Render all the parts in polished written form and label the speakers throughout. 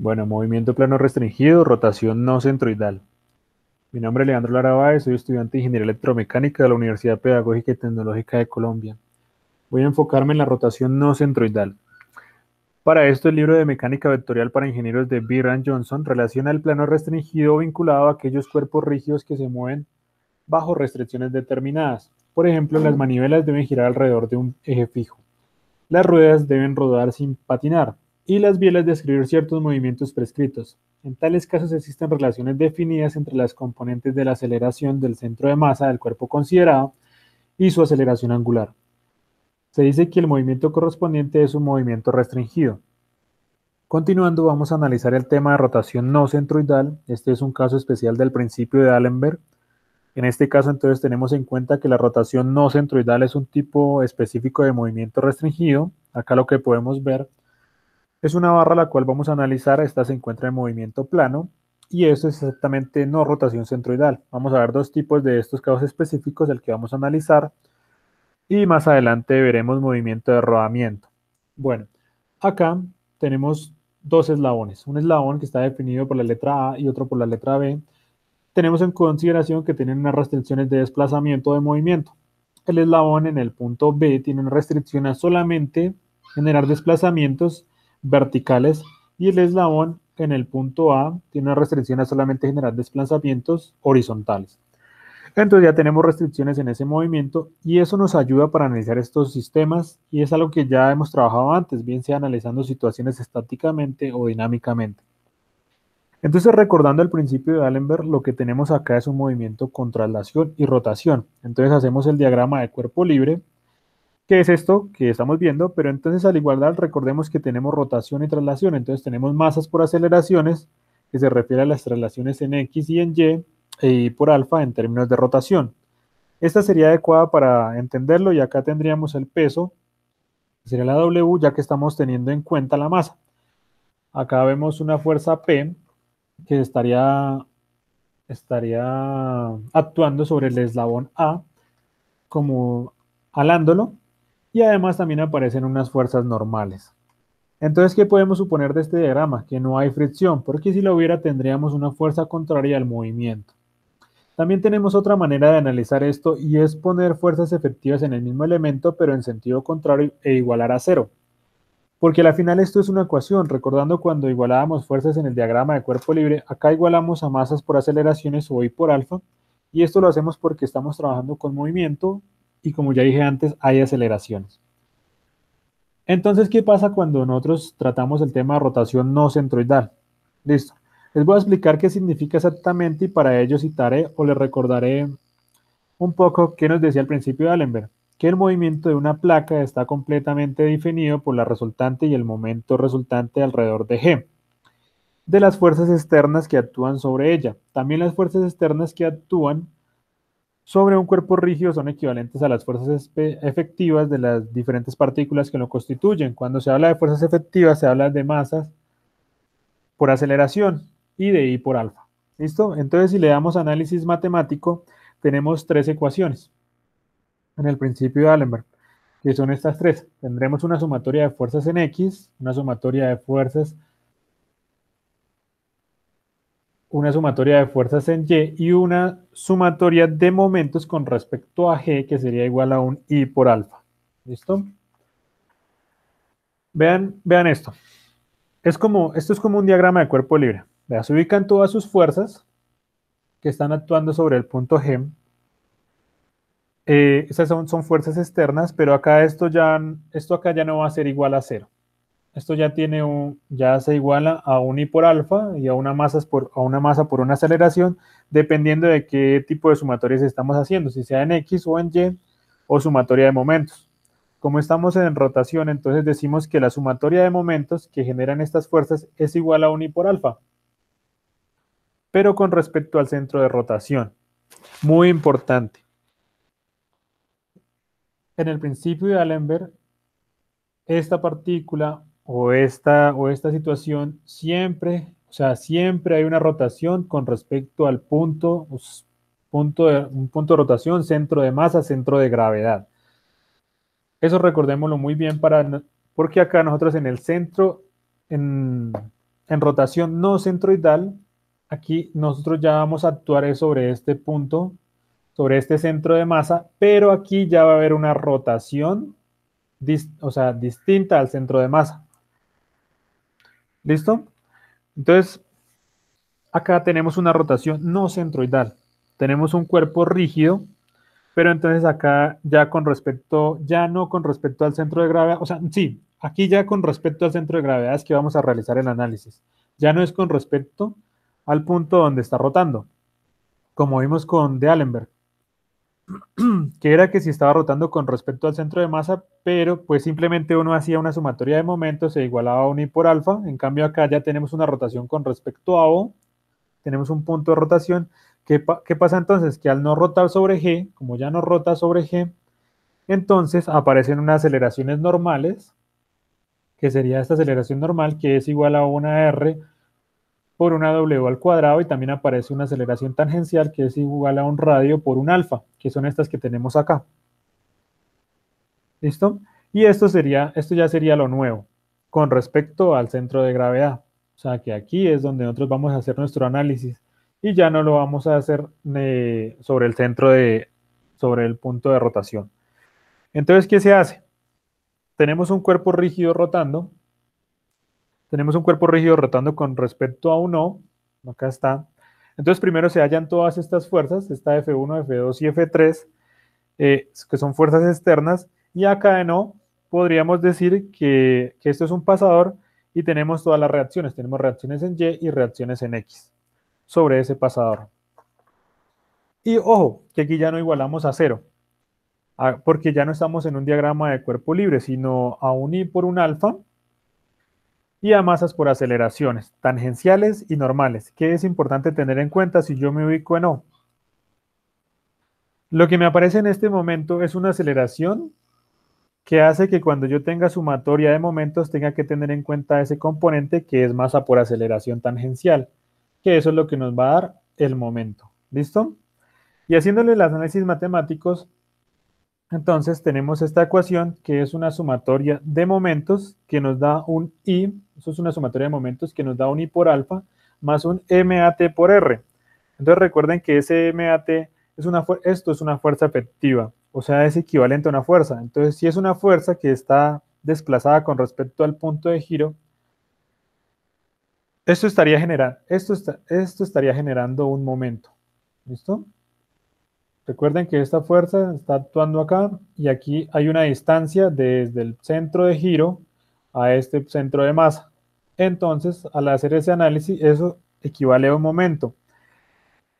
Speaker 1: Bueno, movimiento plano restringido, rotación no centroidal. Mi nombre es Leandro Lara Báez, soy estudiante de Ingeniería Electromecánica de la Universidad Pedagógica y Tecnológica de Colombia. Voy a enfocarme en la rotación no centroidal. Para esto, el libro de Mecánica Vectorial para Ingenieros de Bird Johnson relaciona el plano restringido vinculado a aquellos cuerpos rígidos que se mueven bajo restricciones determinadas. Por ejemplo, las manivelas deben girar alrededor de un eje fijo. Las ruedas deben rodar sin patinar y las bielas describir ciertos movimientos prescritos. En tales casos existen relaciones definidas entre las componentes de la aceleración del centro de masa del cuerpo considerado y su aceleración angular. Se dice que el movimiento correspondiente es un movimiento restringido. Continuando, vamos a analizar el tema de rotación no centroidal. Este es un caso especial del principio de D'Alembert. En este caso, entonces, tenemos en cuenta que la rotación no centroidal es un tipo específico de movimiento restringido. Acá lo que podemos ver es una barra la cual vamos a analizar. Esta se encuentra en movimiento plano y esto es exactamente no rotación centroidal. Vamos a ver dos tipos de estos casos específicos, el que vamos a analizar, y más adelante veremos movimiento de rodamiento. Bueno, acá tenemos dos eslabones. Un eslabón que está definido por la letra A y otro por la letra B. Tenemos en consideración que tienen unas restricciones de desplazamiento de movimiento. El eslabón en el punto B tiene una restricción a solamente generar desplazamientos verticales y el eslabón en el punto A tiene una restricción a solamente generar desplazamientos horizontales. Entonces ya tenemos restricciones en ese movimiento y eso nos ayuda para analizar estos sistemas y es algo que ya hemos trabajado antes, bien sea analizando situaciones estáticamente o dinámicamente. Entonces, recordando el principio de D'Alembert, lo que tenemos acá es un movimiento con traslación y rotación. Entonces hacemos el diagrama de cuerpo libre, que es esto que estamos viendo, pero entonces al igualdad recordemos que tenemos rotación y traslación. Entonces tenemos masas por aceleraciones, que se refiere a las traslaciones en X y en Y por alfa en términos de rotación. Esta sería adecuada para entenderlo y acá tendríamos el peso, que sería la W, ya que estamos teniendo en cuenta la masa. Acá vemos una fuerza P que estaría actuando sobre el eslabón A como alándolo y además también aparecen unas fuerzas normales. Entonces, ¿qué podemos suponer de este diagrama? Que no hay fricción, porque si lo hubiera tendríamos una fuerza contraria al movimiento. También tenemos otra manera de analizar esto y es poner fuerzas efectivas en el mismo elemento pero en sentido contrario e igualar a cero. Porque al final esto es una ecuación, recordando cuando igualábamos fuerzas en el diagrama de cuerpo libre, acá igualamos a masas por aceleraciones o I por alfa, y esto lo hacemos porque estamos trabajando con movimiento y como ya dije antes, hay aceleraciones. Entonces, ¿qué pasa cuando nosotros tratamos el tema de rotación no centroidal? Listo. Les voy a explicar qué significa exactamente y para ello citaré o les recordaré un poco qué nos decía al principio de D'Alembert, que el movimiento de una placa está completamente definido por la resultante y el momento resultante alrededor de G, de las fuerzas externas que actúan sobre ella. También las fuerzas externas que actúan sobre un cuerpo rígido son equivalentes a las fuerzas efectivas de las diferentes partículas que lo constituyen. Cuando se habla de fuerzas efectivas, se habla de masas por aceleración y de I por alfa. ¿Listo? Entonces, si le damos análisis matemático, tenemos tres ecuaciones en el principio de D'Alembert, que son estas tres. Tendremos una sumatoria de fuerzas en X, una sumatoria de fuerzas en Y y una sumatoria de momentos con respecto a G, que sería igual a un I por alfa. ¿Listo? Vean esto. Esto es como un diagrama de cuerpo libre. Vean, se ubican todas sus fuerzas que están actuando sobre el punto G. Esas son fuerzas externas, pero acá esto acá ya no va a ser igual a cero. Esto ya se iguala a un I por alfa y a una masa por una aceleración, dependiendo de qué tipo de sumatorias estamos haciendo, si sea en X o en Y, o sumatoria de momentos. Como estamos en rotación, entonces decimos que la sumatoria de momentos que generan estas fuerzas es igual a un I por alfa, pero con respecto al centro de rotación. Muy importante. En el principio de D'Alembert, esta partícula o esta situación siempre, o sea, siempre hay una rotación con respecto al un punto de rotación, centro de masa, centro de gravedad. Eso recordémoslo muy bien porque acá nosotros en el centro, en rotación no centroidal, aquí nosotros ya vamos a actuar sobre este punto, sobre este centro de masa, pero aquí ya va a haber una rotación, o sea, distinta al centro de masa. ¿Listo? Entonces, acá tenemos una rotación no centroidal. Tenemos un cuerpo rígido, pero entonces acá ya con respecto, ya no con respecto al centro de gravedad, o sea, sí, aquí ya con respecto al centro de gravedad es que vamos a realizar el análisis. Ya no es con respecto al punto donde está rotando, como vimos con D'Alembert, que era que si estaba rotando con respecto al centro de masa, pero pues simplemente uno hacía una sumatoria de momentos, se igualaba a 1 y por alfa. En cambio acá ya tenemos una rotación con respecto a O, tenemos un punto de rotación. ¿Qué pasa entonces? Que al no rotar sobre G, como ya no rota sobre G, entonces aparecen unas aceleraciones normales, que sería esta aceleración normal, que es igual a una R por una W al cuadrado, y también aparece una aceleración tangencial, que es igual a un radio por un alfa, que son estas que tenemos acá. ¿Listo? Y esto ya sería lo nuevo, con respecto al centro de gravedad. O sea que aquí es donde nosotros vamos a hacer nuestro análisis, y ya no lo vamos a hacer sobre el sobre el punto de rotación. Entonces, ¿qué se hace? Tenemos un cuerpo rígido rotando, con respecto a un O, acá está. Entonces primero se hallan todas estas fuerzas, esta F1, F2 y F3, que son fuerzas externas, y acá en O podríamos decir que esto es un pasador, y tenemos todas las reacciones, tenemos reacciones en Y y reacciones en X sobre ese pasador. Y ojo, que aquí ya no igualamos a cero, porque ya no estamos en un diagrama de cuerpo libre, sino a un I por un alfa, y a masas por aceleraciones, tangenciales y normales. ¿Qué es importante tener en cuenta si yo me ubico en O? Lo que me aparece en este momento es una aceleración que hace que cuando yo tenga sumatoria de momentos tenga que tener en cuenta ese componente que es masa por aceleración tangencial, que eso es lo que nos va a dar el momento. ¿Listo? Y haciéndole los análisis matemáticos, entonces tenemos esta ecuación que es una sumatoria de momentos que nos da un I, eso es una sumatoria de momentos que nos da un I por alfa más un MAT por R. Entonces recuerden que ese MAT esto es una fuerza efectiva, o sea, es equivalente a una fuerza. Entonces, si es una fuerza que está desplazada con respecto al punto de giro, esto estaría generando un momento. ¿Listo? Recuerden que esta fuerza está actuando acá, y aquí hay una distancia desde el centro de giro a este centro de masa. Entonces, al hacer ese análisis, eso equivale a un momento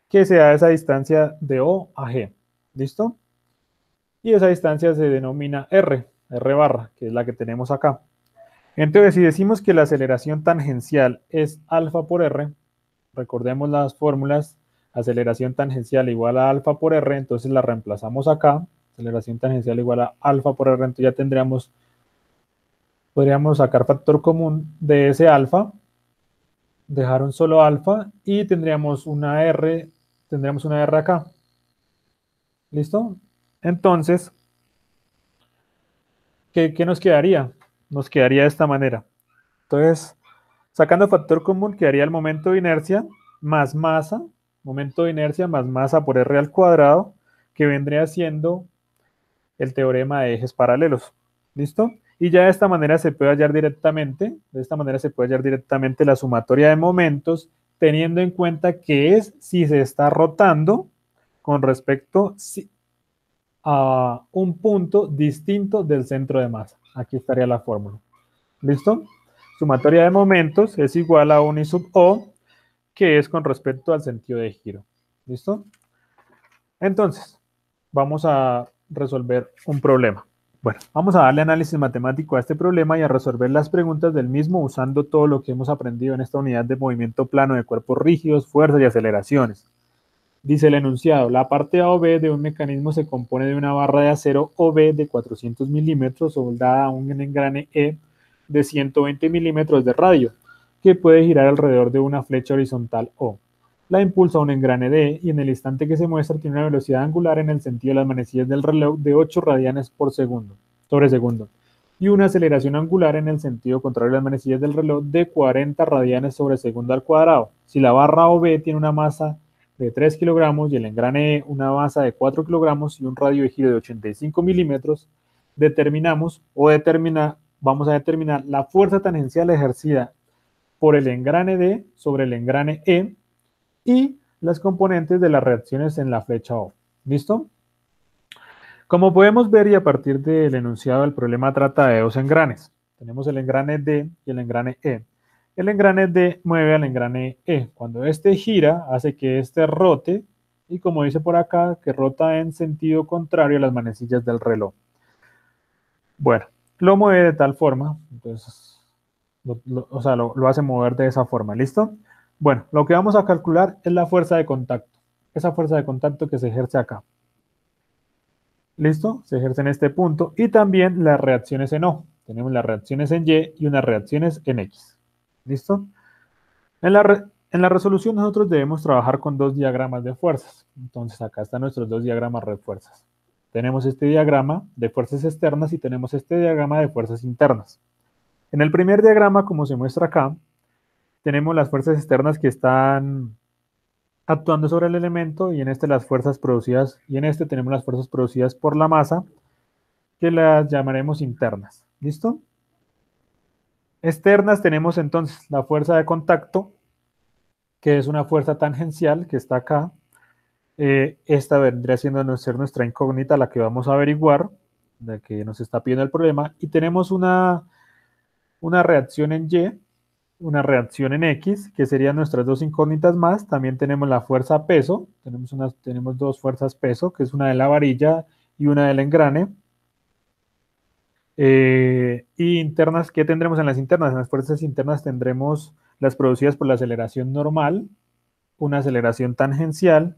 Speaker 1: que se da esa distancia de O a G. ¿Listo? Y esa distancia se denomina R barra, que es la que tenemos acá. Entonces, si decimos que la aceleración tangencial es alfa por R, recordemos las fórmulas: aceleración tangencial igual a alfa por R, entonces la reemplazamos acá, aceleración tangencial igual a alfa por R, entonces ya podríamos sacar factor común de ese alfa, dejar un solo alfa, y tendríamos una R acá. ¿Listo? Entonces, ¿qué nos quedaría? Nos quedaría de esta manera. Entonces, sacando factor común, quedaría el momento de inercia más masa, momento de inercia más masa por R al cuadrado, que vendría siendo el teorema de ejes paralelos. ¿Listo? Y ya de esta manera se puede hallar directamente, la sumatoria de momentos, teniendo en cuenta que es si se está rotando con respecto a un punto distinto del centro de masa. Aquí estaría la fórmula. ¿Listo? Sumatoria de momentos es igual a 1 I sub O, que es con respecto al sentido de giro. ¿Listo? Entonces, vamos a resolver un problema. Bueno, vamos a darle análisis matemático a este problema y a resolver las preguntas del mismo usando todo lo que hemos aprendido en esta unidad de movimiento plano de cuerpos rígidos, fuerzas y aceleraciones. Dice el enunciado: la parte A o B de un mecanismo se compone de una barra de acero OB de 400 milímetros soldada a un engrane E de 120 milímetros de radio, que puede girar alrededor de una flecha horizontal O. La impulsa un engrane D, y en el instante que se muestra tiene una velocidad angular en el sentido de las manecillas del reloj de 8 radianes por segundo, sobre segundo. y una aceleración angular en el sentido contrario a las manecillas del reloj de 40 radianes sobre segundo al cuadrado. Si la barra OB tiene una masa de 3 kilogramos y el engrane E una masa de 4 kilogramos y un radio de giro de 85 milímetros, vamos a determinar la fuerza tangencial ejercida por el engrane D sobre el engrane E y las componentes de las reacciones en la flecha O. ¿Listo? Como podemos ver y a partir del enunciado, el problema trata de dos engranes. Tenemos el engrane D y el engrane E. El engrane D mueve al engrane E. Cuando este gira, hace que este rote y como dice por acá, que rota en sentido contrario a las manecillas del reloj. Bueno, lo mueve de tal forma, entonces, lo hace mover de esa forma, ¿listo? Bueno, lo que vamos a calcular es la fuerza de contacto. Esa fuerza de contacto que se ejerce acá. ¿Listo? Se ejerce en este punto. Y también las reacciones en O. Tenemos las reacciones en Y y unas reacciones en X. ¿Listo? En la resolución nosotros debemos trabajar con dos diagramas de fuerzas. Entonces acá están nuestros dos diagramas de fuerzas. Tenemos este diagrama de fuerzas externas y tenemos este diagrama de fuerzas internas. En el primer diagrama, como se muestra acá, tenemos las fuerzas externas que están actuando sobre el elemento y en este las fuerzas producidas, y en este tenemos las fuerzas producidas por la masa, que las llamaremos internas. ¿Listo? Externas tenemos entonces la fuerza de contacto, que es una fuerza tangencial que está acá. Esta vendría siendo ser nuestra incógnita, la que vamos a averiguar, la que nos está pidiendo el problema. Y tenemos una reacción en Y, una reacción en X, que serían nuestras dos incógnitas más. También tenemos la fuerza peso, tenemos dos fuerzas peso, que es una de la varilla y una del engrane. Y internas, ¿qué tendremos en las internas? En las fuerzas internas tendremos las producidas por la aceleración normal, una aceleración tangencial.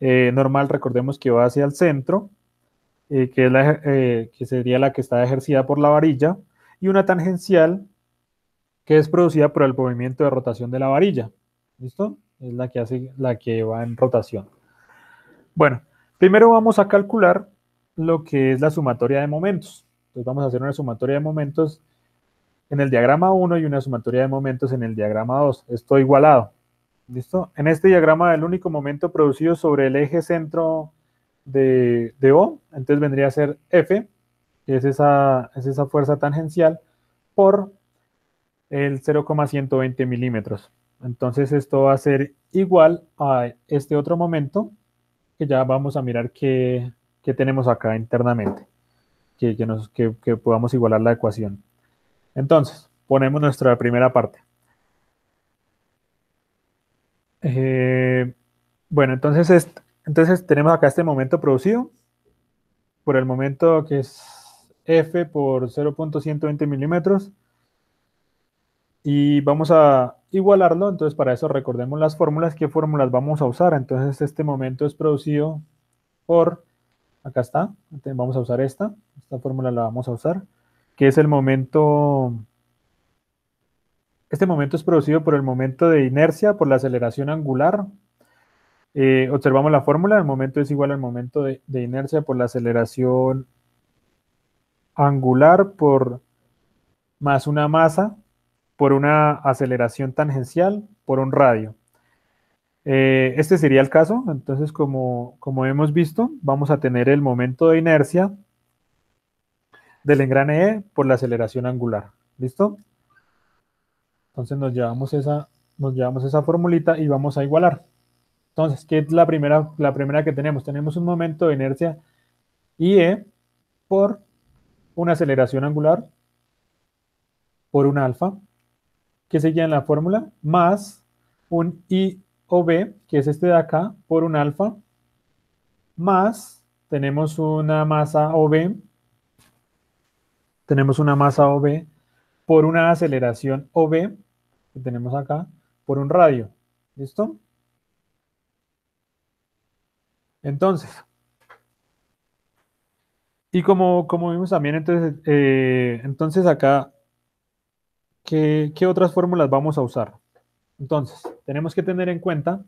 Speaker 1: Normal, recordemos que va hacia el centro, que sería la que está ejercida por la varilla, y una tangencial, que es producida por el movimiento de rotación de la varilla. ¿Listo? Es la que va en rotación. Bueno, primero vamos a calcular lo que es la sumatoria de momentos. Entonces vamos a hacer una sumatoria de momentos en el diagrama 1 y una sumatoria de momentos en el diagrama 2. Esto igualado. ¿Listo? En este diagrama el único momento producido sobre el eje centro de O, entonces vendría a ser F, que es esa fuerza tangencial, por el 0,120 milímetros. Entonces esto va a ser igual a este otro momento, que ya vamos a mirar qué tenemos acá internamente, que podamos igualar la ecuación. Entonces, ponemos nuestra primera parte. Bueno, entonces tenemos acá este momento producido por el momento que es F por 0,120 milímetros y vamos a igualarlo. Entonces para eso recordemos las fórmulas. ¿Qué fórmulas vamos a usar? Entonces este momento es producido por, acá está, entonces vamos a usar esta fórmula la vamos a usar, que es el momento, este momento es producido por el momento de inercia por la aceleración angular. Observamos la fórmula, el momento es igual al momento de inercia por la aceleración angular por más una masa por una aceleración tangencial por un radio. Este sería el caso, entonces como hemos visto, vamos a tener el momento de inercia del engrane E por la aceleración angular. ¿Listo? Entonces nos llevamos esa formulita y vamos a igualar. Entonces, ¿qué es la primera que tenemos? Tenemos un momento de inercia IE por una aceleración angular por un alfa, que seguía en la fórmula, más un I o B, que es este de acá, por un alfa, más tenemos una masa OB, por una aceleración OB, que tenemos acá, por un radio. ¿Listo? Entonces, y como vimos también, entonces acá, ¿qué otras fórmulas vamos a usar? Entonces, tenemos que tener en cuenta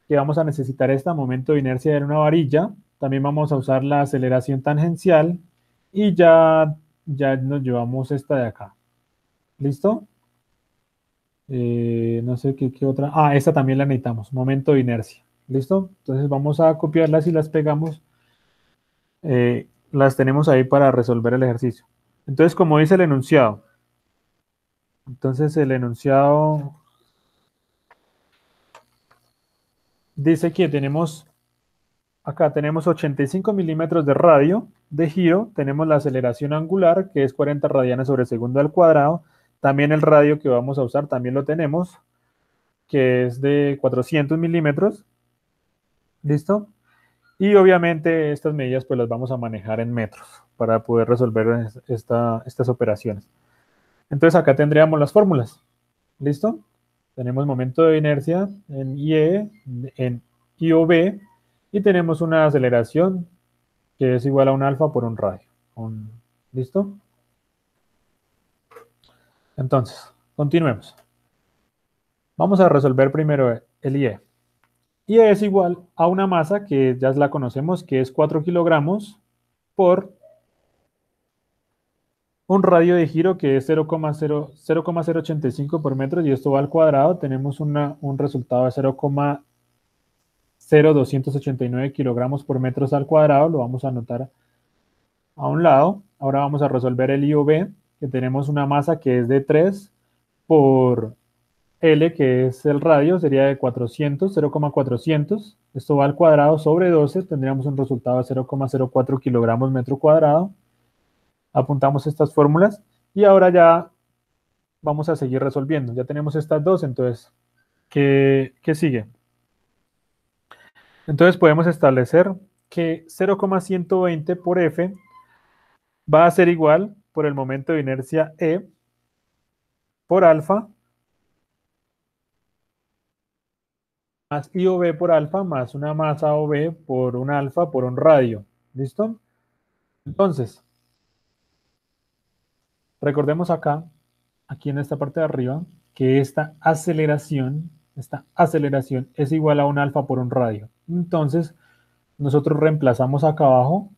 Speaker 1: que vamos a necesitar este momento de inercia en una varilla, también vamos a usar la aceleración tangencial y ya ya nos llevamos esta de acá. ¿Listo? No sé qué otra. Ah, esta también la necesitamos. Momento de inercia. ¿Listo? Entonces vamos a copiarlas y las pegamos. Las tenemos ahí para resolver el ejercicio. Entonces, como dice el enunciado. Entonces, el enunciado dice que acá tenemos 85 milímetros de radio de giro. Tenemos la aceleración angular, que es 40 radianes sobre segundo al cuadrado. También el radio que vamos a usar, también lo tenemos, que es de 400 milímetros. ¿Listo? Y obviamente estas medidas pues las vamos a manejar en metros para poder resolver estas operaciones. Entonces acá tendríamos las fórmulas. ¿Listo? Tenemos momento de inercia en IE, en IOB, y tenemos una aceleración que es igual a un alfa por un radio. ¿Listo? Entonces, continuemos. Vamos a resolver primero el IE. IE es igual a una masa que ya la conocemos, que es 4 kilogramos por un radio de giro que es 0,085 por metro, y esto va al cuadrado. Tenemos un resultado de 0,0289 kilogramos por metros al cuadrado. Lo vamos a anotar a un lado. Ahora vamos a resolver el IOB, que tenemos una masa que es de 3 por L, que es el radio, sería de 400, 0,400. Esto va al cuadrado sobre 12, tendríamos un resultado de 0,04 kilogramos metro cuadrado. Apuntamos estas fórmulas y ahora ya vamos a seguir resolviendo. Ya tenemos estas dos, entonces, ¿qué sigue? Entonces podemos establecer que 0,120 por F va a ser igual por el momento de inercia E por alfa más IOB por alfa más una masa OB por un alfa por un radio. ¿Listo? Entonces, recordemos acá, aquí en esta parte de arriba, que esta aceleración es igual a un alfa por un radio. Entonces, nosotros reemplazamos acá abajo,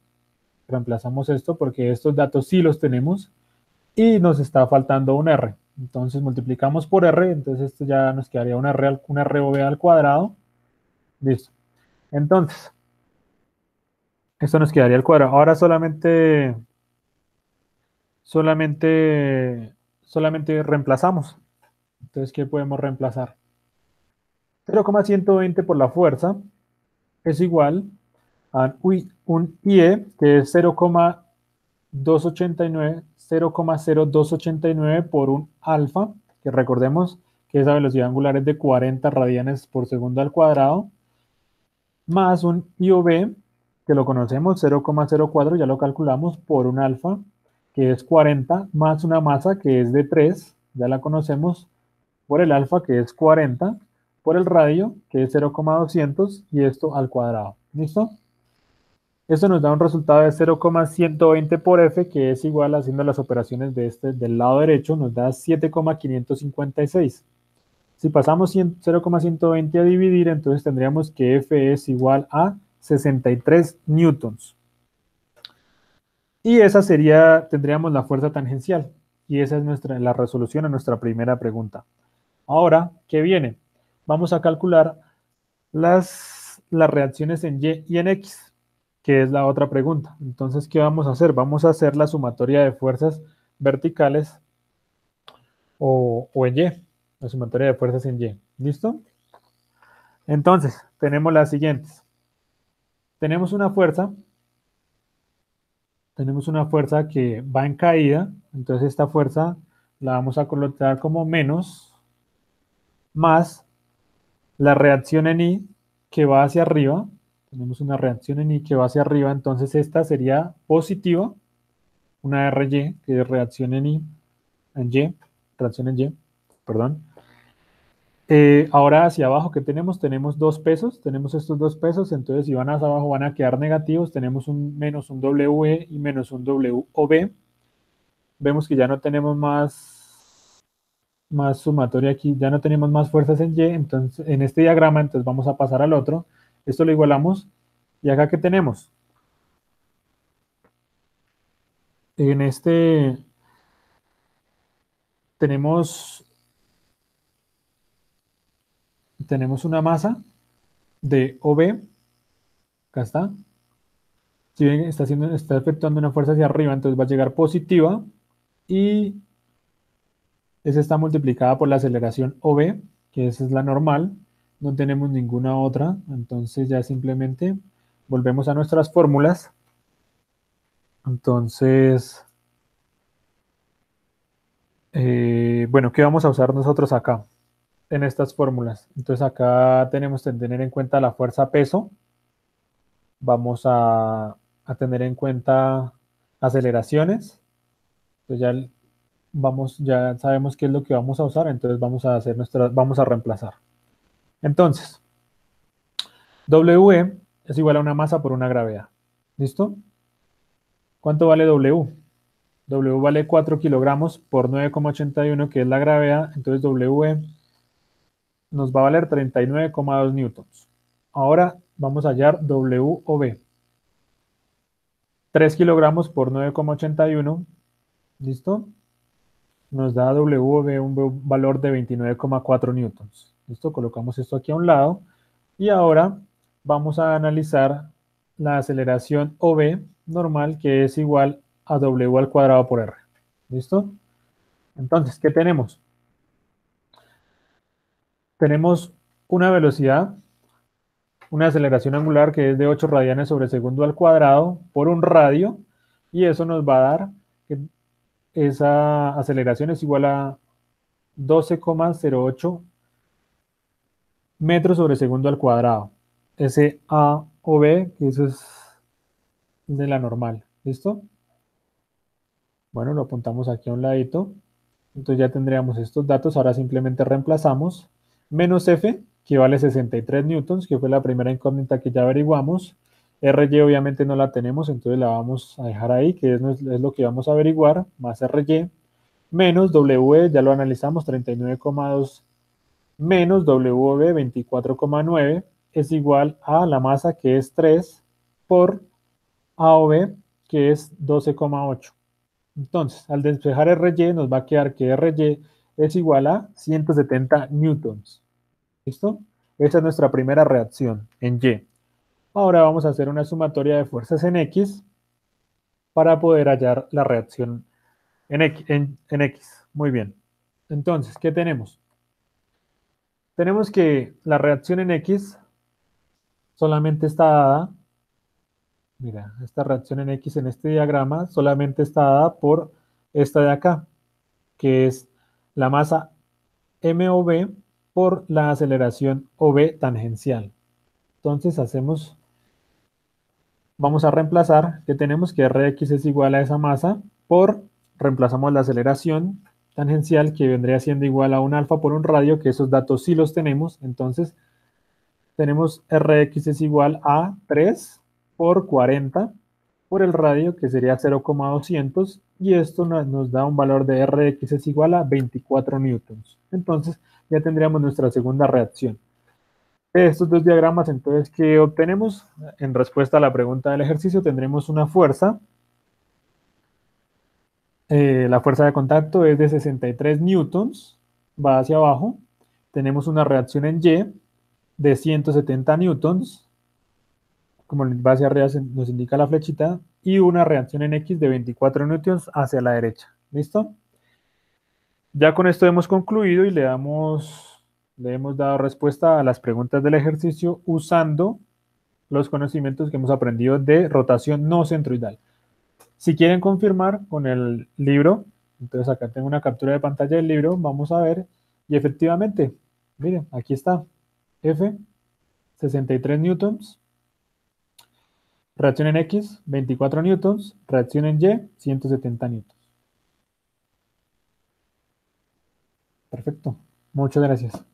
Speaker 1: reemplazamos esto porque estos datos sí los tenemos y nos está faltando un R. Entonces multiplicamos por R, entonces esto ya nos quedaría un ROV al cuadrado. Listo. Entonces, esto nos quedaría al cuadrado. Ahora solamente reemplazamos. Entonces, ¿qué podemos reemplazar? 0,120 por la fuerza es igual a un IE, que es 0,0289 por un alfa, que recordemos que esa velocidad angular es de 40 radianes por segundo al cuadrado, más un IOB, que lo conocemos, 0,04, ya lo calculamos, por un alfa, que es 40, más una masa que es de 3, ya la conocemos, por el alfa, que es 40, por el radio, que es 0,200, y esto al cuadrado. ¿Listo? Esto nos da un resultado de 0,120 por F, que es igual, haciendo las operaciones del lado derecho, nos da 7,556. Si pasamos 0,120 a dividir, entonces tendríamos que F es igual a 63 newtons. Y tendríamos la fuerza tangencial. Y esa es la resolución a nuestra primera pregunta. Ahora, ¿qué viene? Vamos a calcular las reacciones en Y y en X, que es la otra pregunta. Entonces, ¿qué vamos a hacer? Vamos a hacer la sumatoria de fuerzas verticales o en Y, la sumatoria de fuerzas en Y. ¿Listo? Entonces, tenemos las siguientes. Tenemos una fuerza que va en caída, entonces esta fuerza la vamos a colocar como menos, más la reacción en I que va hacia arriba. Tenemos una reacción en I que va hacia arriba, entonces esta sería positiva, una RY, que es reacción en I, reacción en Y, perdón. Ahora hacia abajo, ¿qué tenemos? Tenemos dos pesos, tenemos estos dos pesos, entonces si van hacia abajo van a quedar negativos, tenemos un menos un WE y menos un WOB. Vemos que ya no tenemos más sumatoria aquí, ya no tenemos más fuerzas en Y, entonces en este diagrama, entonces vamos a pasar al otro, esto lo igualamos, y acá ¿qué tenemos? En este tenemos una masa de OB, acá está. Si ven, está efectuando una fuerza hacia arriba, entonces va a llegar positiva y esa está multiplicada por la aceleración OB, que esa es la normal, no tenemos ninguna otra, entonces ya simplemente volvemos a nuestras fórmulas. Entonces, bueno, ¿qué vamos a usar nosotros acá en estas fórmulas? Entonces acá tenemos que tener en cuenta la fuerza peso, vamos a tener en cuenta aceleraciones, entonces ya sabemos qué es lo que vamos a usar, entonces vamos a reemplazar. Entonces, W es igual a una masa por una gravedad. ¿Listo? ¿Cuánto vale W? W vale 4 kilogramos por 9,81, que es la gravedad. Entonces W nos va a valer 39,2 newtons. Ahora vamos a hallar W o B. 3 kilogramos por 9,81. ¿Listo? Nos da W o B un valor de 29,4 newtons. ¿Listo? Colocamos esto aquí a un lado. Y ahora vamos a analizar la aceleración OB normal, que es igual a W al cuadrado por R. ¿Listo? Entonces, ¿qué tenemos? Tenemos una velocidad, una aceleración angular que es de 8 radianes sobre segundo al cuadrado por un radio, y eso nos va a dar que esa aceleración es igual a 12,08 metros sobre segundo al cuadrado. Ese A o B, que eso es de la normal. ¿Listo? Bueno, lo apuntamos aquí a un ladito. Entonces ya tendríamos estos datos. Ahora simplemente reemplazamos. Menos F, que vale 63 newtons, que fue la primera incógnita que ya averiguamos. RY obviamente no la tenemos, entonces la vamos a dejar ahí, que es lo que vamos a averiguar, más RY. Menos W, ya lo analizamos, 39,2 menos WB 24,9 es igual a la masa, que es 3 por AOB, que es 12,8. Entonces, al despejar RY nos va a quedar que RY es igual a 170 newtons. ¿Listo? Esa es nuestra primera reacción en Y. Ahora vamos a hacer una sumatoria de fuerzas en X para poder hallar la reacción en X. Muy bien. Entonces, ¿qué tenemos? Tenemos que la reacción en X solamente está dada, mira, esta reacción en X en este diagrama solamente está dada por esta de acá, que es la masa MOV por la aceleración OB tangencial. Entonces vamos a reemplazar, que tenemos que Rx es igual a esa masa reemplazamos la aceleración tangencial, que vendría siendo igual a un alfa por un radio, que esos datos sí los tenemos. Entonces tenemos Rx es igual a 3 por 40 por el radio, que sería 0,200, y esto nos da un valor de Rx es igual a 24 newtons. Entonces ya tendríamos nuestra segunda reacción. De estos dos diagramas, entonces, ¿qué obtenemos? En respuesta a la pregunta del ejercicio, tendremos una fuerza. La fuerza de contacto es de 63 newtons, va hacia abajo. Tenemos una reacción en Y de 170 newtons, como va hacia arriba nos indica la flechita, y una reacción en X de 24 newtons hacia la derecha. ¿Listo? Ya con esto hemos concluido y le hemos dado respuesta a las preguntas del ejercicio usando los conocimientos que hemos aprendido de rotación no centroidal. Si quieren confirmar con el libro, entonces acá tengo una captura de pantalla del libro, vamos a ver, y efectivamente, miren, aquí está, F, 63 newtons, reacción en X, 24 newtons, reacción en Y, 170 newtons. Perfecto, muchas gracias.